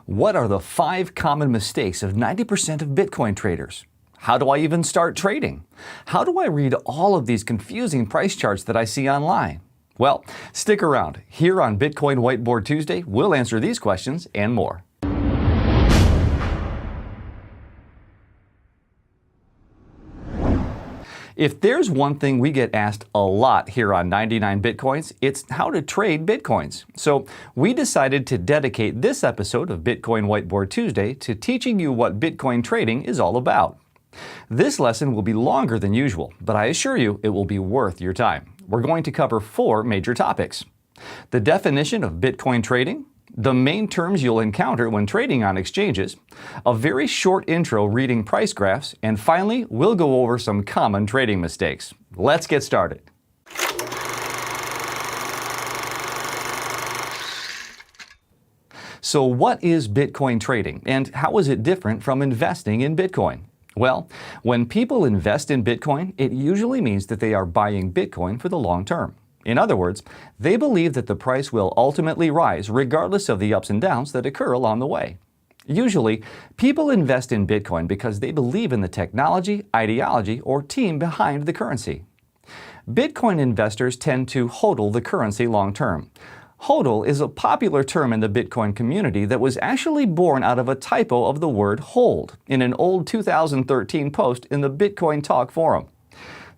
What are the 5 common mistakes of 90% of Bitcoin traders? How do I even start trading? How do I read all of these confusing price charts that I see online? Well, stick around. Here on Bitcoin Whiteboard Tuesday, we'll answer these questions and more. If there's one thing we get asked a lot here on 99 Bitcoins, it's how to trade Bitcoins. So we decided to dedicate this episode of Bitcoin Whiteboard Tuesday to teaching you what Bitcoin trading is all about. This lesson will be longer than usual, but I assure you it will be worth your time. We're going to cover 4 major topics: the definition of Bitcoin trading, the main terms you'll encounter when trading on exchanges, a very short intro reading price graphs, and finally, we'll go over some common trading mistakes. Let's get started. So what is Bitcoin trading, and how is it different from investing in Bitcoin? Well, when people invest in Bitcoin, it usually means that they are buying Bitcoin for the long term. In other words, they believe that the price will ultimately rise regardless of the ups and downs that occur along the way. Usually, people invest in Bitcoin because they believe in the technology, ideology, or team behind the currency. Bitcoin investors tend to HODL the currency long term. HODL is a popular term in the Bitcoin community that was actually born out of a typo of the word hold in an old 2013 post in the Bitcoin Talk forum.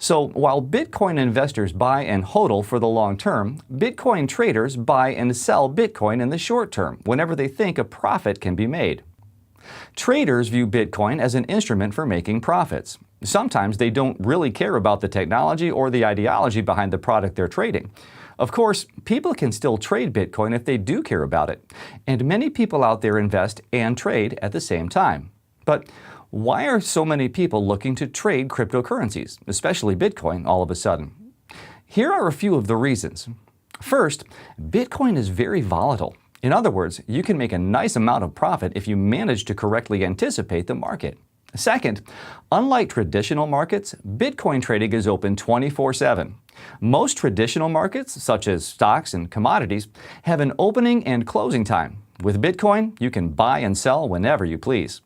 So while Bitcoin investors buy and HODL for the long term, Bitcoin traders buy and sell Bitcoin in the short term whenever they think a profit can be made. Traders view Bitcoin as an instrument for making profits. Sometimes they don't really care about the technology or the ideology behind the product they're trading. Of course, people can still trade Bitcoin if they do care about it, and many people out there invest and trade at the same time. But why are so many people looking to trade cryptocurrencies, especially Bitcoin, all of a sudden? Here are a few of the reasons. First, Bitcoin is very volatile. In other words, you can make a nice amount of profit if you manage to correctly anticipate the market. Second, unlike traditional markets, Bitcoin trading is open 24/7. Most traditional markets, such as stocks and commodities, have an opening and closing time. With Bitcoin, you can buy and sell whenever you please.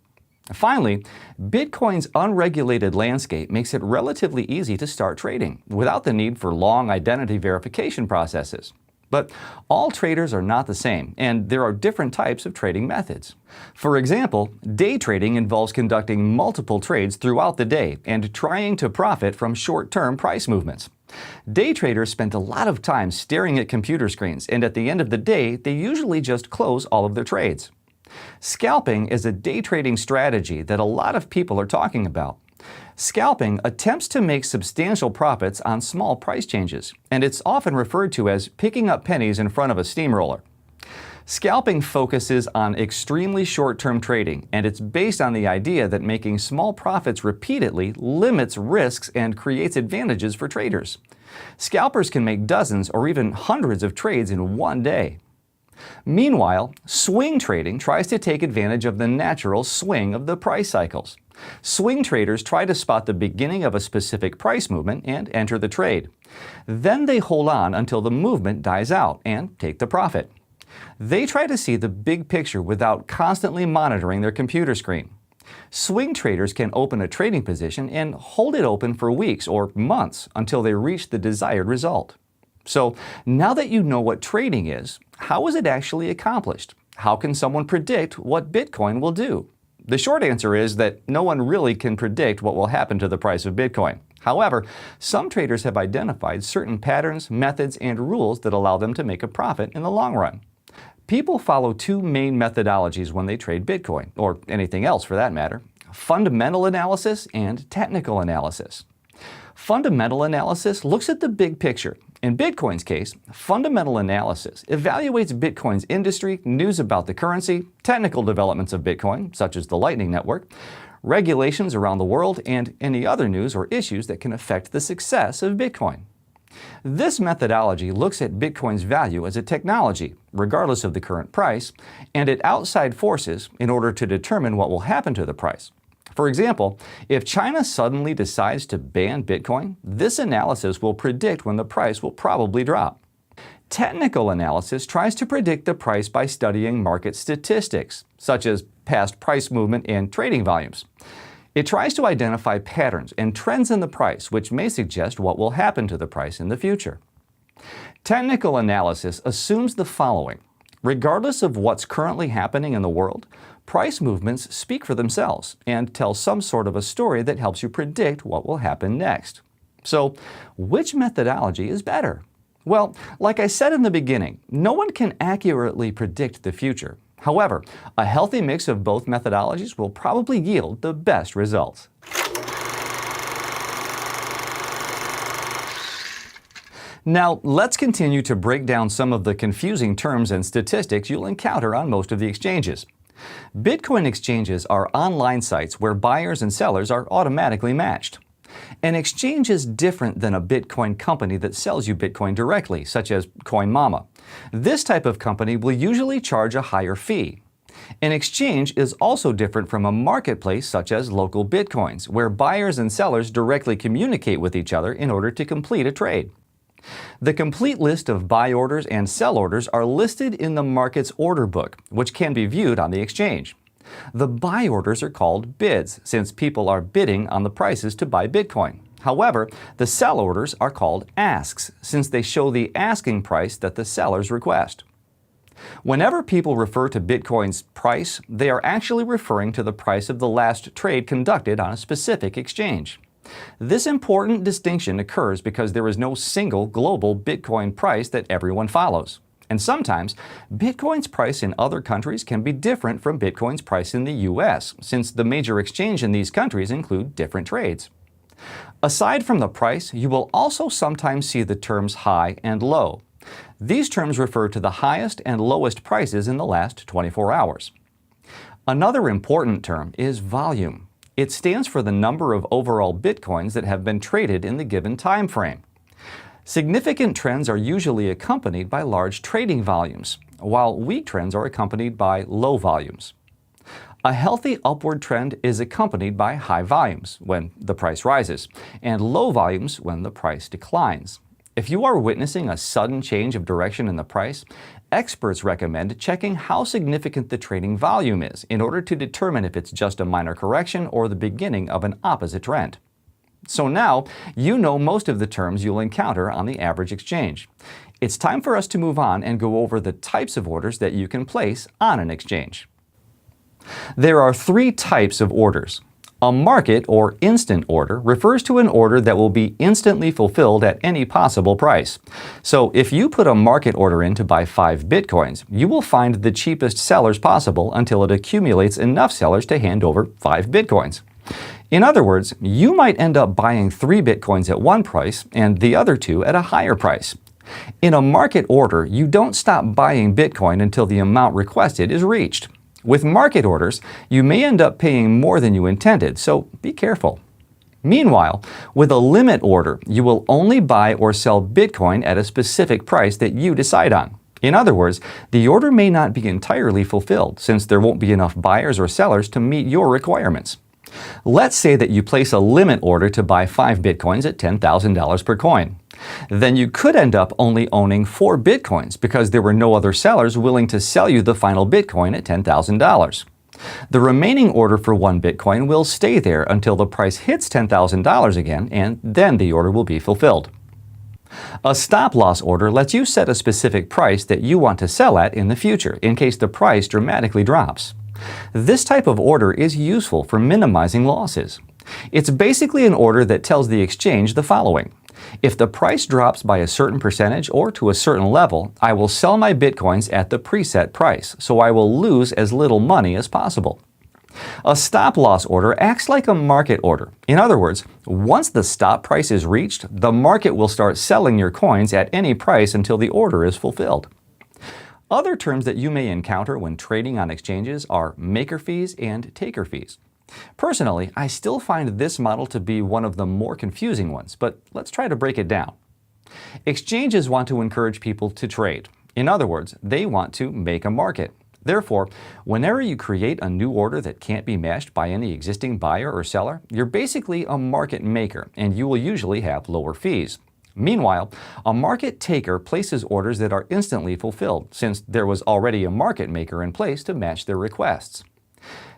Finally, Bitcoin's unregulated landscape makes it relatively easy to start trading without the need for long identity verification processes. But all traders are not the same, and there are different types of trading methods. For example, day trading involves conducting multiple trades throughout the day and trying to profit from short-term price movements. Day traders spend a lot of time staring at computer screens, and at the end of the day, they usually just close all of their trades. Scalping is a day trading strategy that a lot of people are talking about. Scalping attempts to make substantial profits on small price changes, and it's often referred to as picking up pennies in front of a steamroller. Scalping focuses on extremely short-term trading, and it's based on the idea that making small profits repeatedly limits risks and creates advantages for traders. Scalpers can make dozens or even hundreds of trades in one day. Meanwhile, swing trading tries to take advantage of the natural swing of the price cycles. Swing traders try to spot the beginning of a specific price movement and enter the trade. Then they hold on until the movement dies out and take the profit. They try to see the big picture without constantly monitoring their computer screen. Swing traders can open a trading position and hold it open for weeks or months until they reach the desired result. So now that you know what trading is, how is it actually accomplished? How can someone predict what Bitcoin will do? The short answer is that no one really can predict what will happen to the price of Bitcoin. However, some traders have identified certain patterns, methods, and rules that allow them to make a profit in the long run. People follow 2 main methodologies when they trade Bitcoin, or anything else for that matter: fundamental analysis and technical analysis. Fundamental analysis looks at the big picture. In Bitcoin's case, fundamental analysis evaluates Bitcoin's industry, news about the currency, technical developments of Bitcoin, such as the Lightning Network, regulations around the world, and any other news or issues that can affect the success of Bitcoin. This methodology looks at Bitcoin's value as a technology, regardless of the current price, and at outside forces in order to determine what will happen to the price. For example, if China suddenly decides to ban Bitcoin, this analysis will predict when the price will probably drop. Technical analysis tries to predict the price by studying market statistics, such as past price movement and trading volumes. It tries to identify patterns and trends in the price, which may suggest what will happen to the price in the future. Technical analysis assumes the following. Regardless of what's currently happening in the world, price movements speak for themselves and tell some sort of a story that helps you predict what will happen next. So, which methodology is better? Well, like I said in the beginning, no one can accurately predict the future. However, a healthy mix of both methodologies will probably yield the best results. Now, let's continue to break down some of the confusing terms and statistics you'll encounter on most of the exchanges. Bitcoin exchanges are online sites where buyers and sellers are automatically matched. An exchange is different than a Bitcoin company that sells you Bitcoin directly, such as CoinMama. This type of company will usually charge a higher fee. An exchange is also different from a marketplace such as local Bitcoins, where buyers and sellers directly communicate with each other in order to complete a trade. The complete list of buy orders and sell orders are listed in the market's order book, which can be viewed on the exchange. The buy orders are called bids, since people are bidding on the prices to buy Bitcoin. However, the sell orders are called asks, since they show the asking price that the sellers request. Whenever people refer to Bitcoin's price, they are actually referring to the price of the last trade conducted on a specific exchange. This important distinction occurs because there is no single global Bitcoin price that everyone follows. And sometimes, Bitcoin's price in other countries can be different from Bitcoin's price in the US, since the major exchange in these countries include different trades. Aside from the price, you will also sometimes see the terms high and low. These terms refer to the highest and lowest prices in the last 24 hours. Another important term is volume. It stands for the number of overall Bitcoins that have been traded in the given time frame. Significant trends are usually accompanied by large trading volumes, while weak trends are accompanied by low volumes. A healthy upward trend is accompanied by high volumes when the price rises, and low volumes when the price declines. If you are witnessing a sudden change of direction in the price, experts recommend checking how significant the trading volume is in order to determine if it's just a minor correction or the beginning of an opposite trend. So now, you know most of the terms you'll encounter on the average exchange. It's time for us to move on and go over the types of orders that you can place on an exchange. There are three types of orders. A market or instant order refers to an order that will be instantly fulfilled at any possible price. So if you put a market order in to buy 5 Bitcoins, you will find the cheapest sellers possible until it accumulates enough sellers to hand over 5 Bitcoins. In other words, you might end up buying 3 Bitcoins at one price and the other 2 at a higher price. In a market order, you don't stop buying Bitcoin until the amount requested is reached. With market orders, you may end up paying more than you intended, so be careful. Meanwhile, with a limit order, you will only buy or sell Bitcoin at a specific price that you decide on. In other words, the order may not be entirely fulfilled, since there won't be enough buyers or sellers to meet your requirements. Let's say that you place a limit order to buy 5 Bitcoins at $10,000 per coin. Then you could end up only owning 4 Bitcoins because there were no other sellers willing to sell you the final Bitcoin at $10,000. The remaining order for 1 Bitcoin will stay there until the price hits $10,000 again, and then the order will be fulfilled. A stop-loss order lets you set a specific price that you want to sell at in the future in case the price dramatically drops. This type of order is useful for minimizing losses. It's basically an order that tells the exchange the following. If the price drops by a certain percentage or to a certain level, I will sell my Bitcoins at the preset price, so I will lose as little money as possible. A stop-loss order acts like a market order. In other words, once the stop price is reached, the market will start selling your coins at any price until the order is fulfilled. Other terms that you may encounter when trading on exchanges are maker fees and taker fees. Personally, I still find this model to be one of the more confusing ones, but let's try to break it down. Exchanges want to encourage people to trade. In other words, they want to make a market. Therefore, whenever you create a new order that can't be matched by any existing buyer or seller, you're basically a market maker, and you will usually have lower fees. Meanwhile, a market taker places orders that are instantly fulfilled, since there was already a market maker in place to match their requests.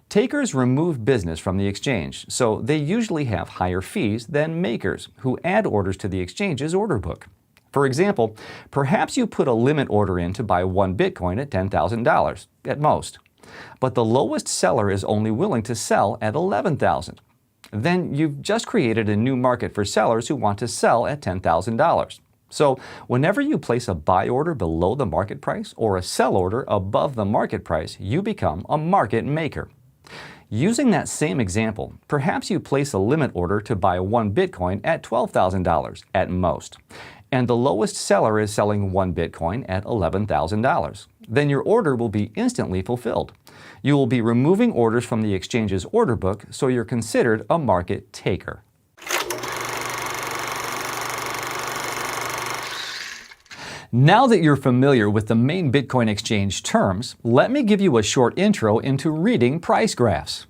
Takers remove business from the exchange, so they usually have higher fees than makers, who add orders to the exchange's order book. For example, perhaps you put a limit order in to buy 1 Bitcoin at $10,000 at most, but the lowest seller is only willing to sell at $11,000. Then you've just created a new market for sellers who want to sell at $10,000. So whenever you place a buy order below the market price or a sell order above the market price, you become a market maker. Using that same example, perhaps you place a limit order to buy 1 Bitcoin at $12,000 at most, and the lowest seller is selling 1 Bitcoin at $11,000. Then your order will be instantly fulfilled. You will be removing orders from the exchange's order book, so you're considered a market taker. Now that you're familiar with the main Bitcoin exchange terms, let me give you a short intro into reading price graphs.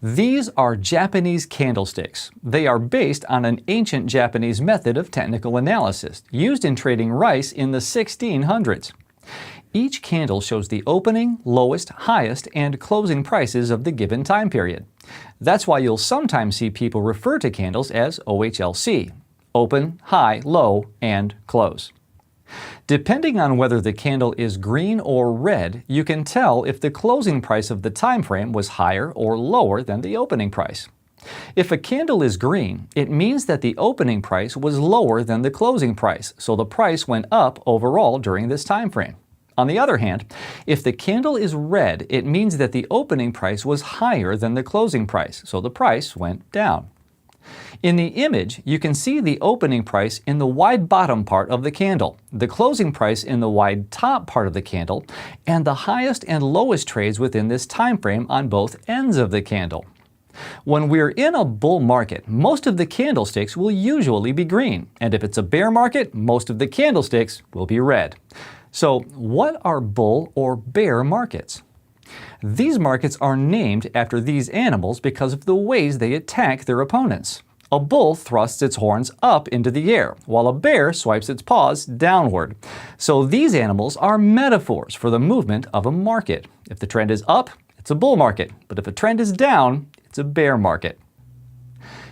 These are Japanese candlesticks. They are based on an ancient Japanese method of technical analysis used in trading rice in the 1600s. Each candle shows the opening, lowest, highest, and closing prices of the given time period. That's why you'll sometimes see people refer to candles as OHLC: open, high, low, and close. Depending on whether the candle is green or red, you can tell if the closing price of the time frame was higher or lower than the opening price. If a candle is green, it means that the opening price was lower than the closing price, so the price went up overall during this time frame. On the other hand, if the candle is red, it means that the opening price was higher than the closing price, so the price went down. In the image, you can see the opening price in the wide bottom part of the candle, the closing price in the wide top part of the candle, and the highest and lowest trades within this time frame on both ends of the candle. When we're in a bull market, most of the candlesticks will usually be green, and if it's a bear market, most of the candlesticks will be red. So, what are bull or bear markets? These markets are named after these animals because of the ways they attack their opponents. A bull thrusts its horns up into the air, while a bear swipes its paws downward. So these animals are metaphors for the movement of a market. If the trend is up, it's a bull market, but if a trend is down, it's a bear market.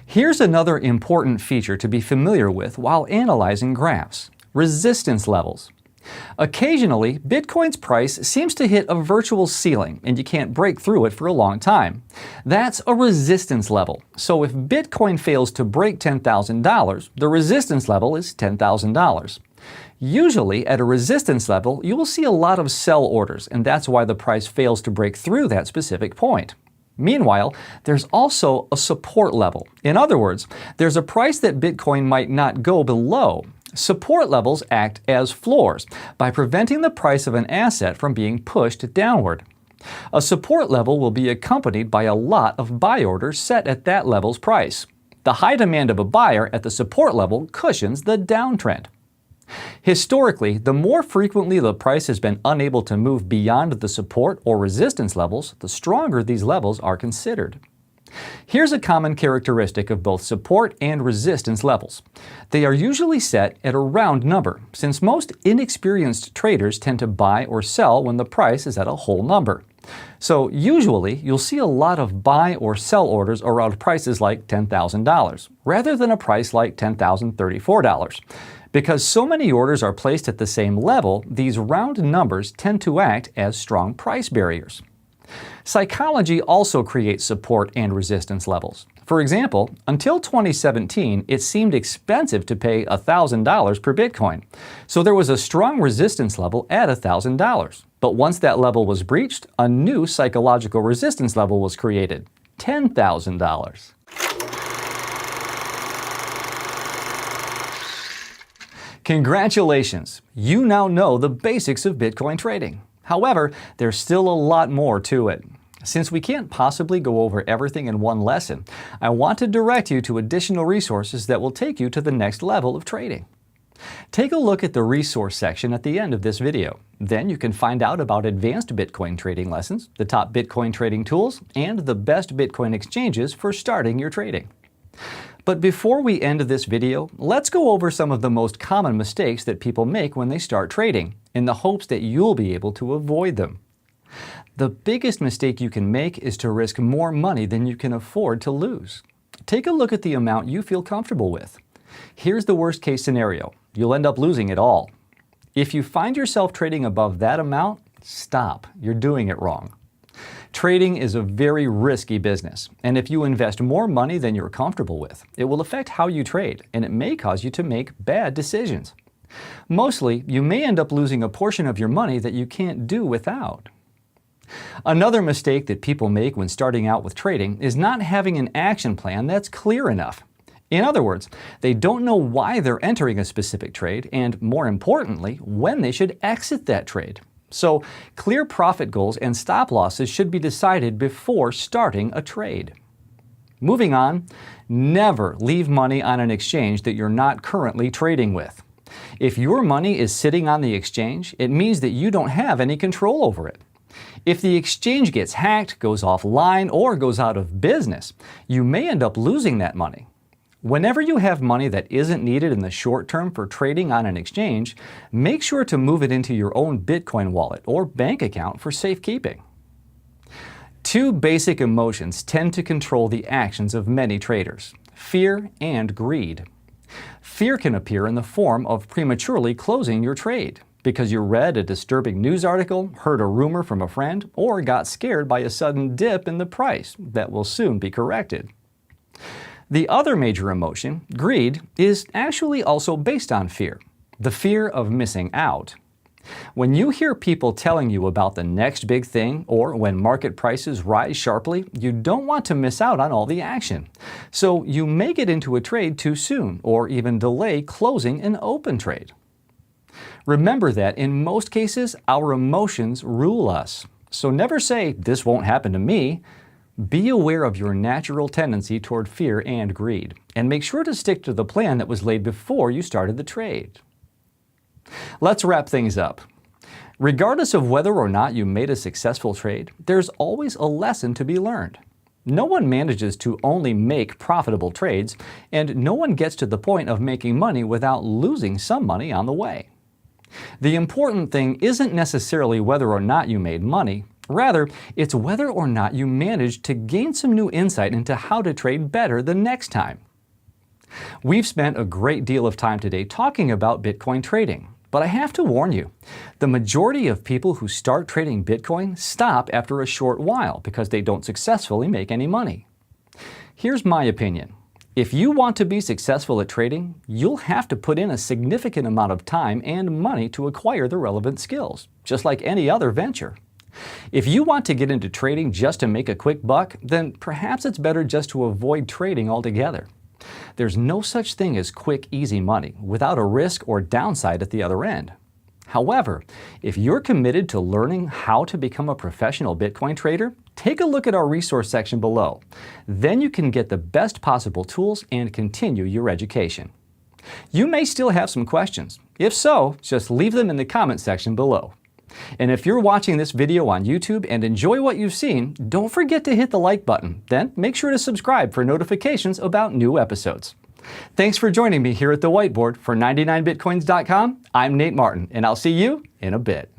Here's another important feature to be familiar with while analyzing graphs: resistance levels. Occasionally, Bitcoin's price seems to hit a virtual ceiling and you can't break through it for a long time. That's a resistance level. So if Bitcoin fails to break $10,000, the resistance level is $10,000. Usually, at a resistance level, you will see a lot of sell orders, and that's why the price fails to break through that specific point. Meanwhile, there's also a support level. In other words, there's a price that Bitcoin might not go below. Support levels act as floors by preventing the price of an asset from being pushed downward. A support level will be accompanied by a lot of buy orders set at that level's price. The high demand of a buyer at the support level cushions the downtrend. Historically, the more frequently the price has been unable to move beyond the support or resistance levels, the stronger these levels are considered. Here's a common characteristic of both support and resistance levels. They are usually set at a round number, since most inexperienced traders tend to buy or sell when the price is at a whole number. So usually, you'll see a lot of buy or sell orders around prices like $10,000, rather than a price like $10,034. Because so many orders are placed at the same level, these round numbers tend to act as strong price barriers. Psychology also creates support and resistance levels. For example, until 2017, it seemed expensive to pay $1,000 per Bitcoin. So there was a strong resistance level at $1,000. But once that level was breached, a new psychological resistance level was created: $10,000. Congratulations! You now know the basics of Bitcoin trading. However, there's still a lot more to it. Since we can't possibly go over everything in one lesson, I want to direct you to additional resources that will take you to the next level of trading. Take a look at the resource section at the end of this video. Then you can find out about advanced Bitcoin trading lessons, the top Bitcoin trading tools, and the best Bitcoin exchanges for starting your trading. But before we end this video, let's go over some of the most common mistakes that people make when they start trading, in the hopes that you'll be able to avoid them. The biggest mistake you can make is to risk more money than you can afford to lose. Take a look at the amount you feel comfortable with. Here's the worst case scenario. You'll end up losing it all. If you find yourself trading above that amount, stop. You're doing it wrong. Trading is a very risky business, and if you invest more money than you're comfortable with, it will affect how you trade, and it may cause you to make bad decisions. Mostly, you may end up losing a portion of your money that you can't do without. Another mistake that people make when starting out with trading is not having an action plan that's clear enough. In other words, they don't know why they're entering a specific trade and, more importantly, when they should exit that trade. So, clear profit goals and stop losses should be decided before starting a trade. Moving on, never leave money on an exchange that you're not currently trading with. If your money is sitting on the exchange, it means that you don't have any control over it. If the exchange gets hacked, goes offline, or goes out of business, you may end up losing that money. Whenever you have money that isn't needed in the short term for trading on an exchange, make sure to move it into your own Bitcoin wallet or bank account for safekeeping. Two basic emotions tend to control the actions of many traders: fear and greed. Fear can appear in the form of prematurely closing your trade because you read a disturbing news article, heard a rumor from a friend, or got scared by a sudden dip in the price that will soon be corrected. The other major emotion, greed, is actually also based on fear, the fear of missing out. When you hear people telling you about the next big thing, or when market prices rise sharply, you don't want to miss out on all the action. So you may get into a trade too soon, or even delay closing an open trade. Remember that in most cases, our emotions rule us. So never say, "This won't happen to me." Be aware of your natural tendency toward fear and greed, and make sure to stick to the plan that was laid before you started the trade. Let's wrap things up. Regardless of whether or not you made a successful trade, there's always a lesson to be learned. No one manages to only make profitable trades, and no one gets to the point of making money without losing some money on the way. The important thing isn't necessarily whether or not you made money. Rather, it's whether or not you managed to gain some new insight into how to trade better the next time. We've spent a great deal of time today talking about Bitcoin trading, but I have to warn you, the majority of people who start trading Bitcoin stop after a short while because they don't successfully make any money. Here's my opinion. If you want to be successful at trading, you'll have to put in a significant amount of time and money to acquire the relevant skills, just like any other venture. If you want to get into trading just to make a quick buck, then perhaps it's better just to avoid trading altogether. There's no such thing as quick, easy money without a risk or downside at the other end. However, if you're committed to learning how to become a professional Bitcoin trader, take a look at our resource section below. Then you can get the best possible tools and continue your education. You may still have some questions. If so, just leave them in the comment section below. And if you're watching this video on YouTube and enjoy what you've seen, don't forget to hit the like button. Then make sure to subscribe for notifications about new episodes. Thanks for joining me here at the Whiteboard. For 99bitcoins.com, I'm Nate Martin, and I'll see you in a bit.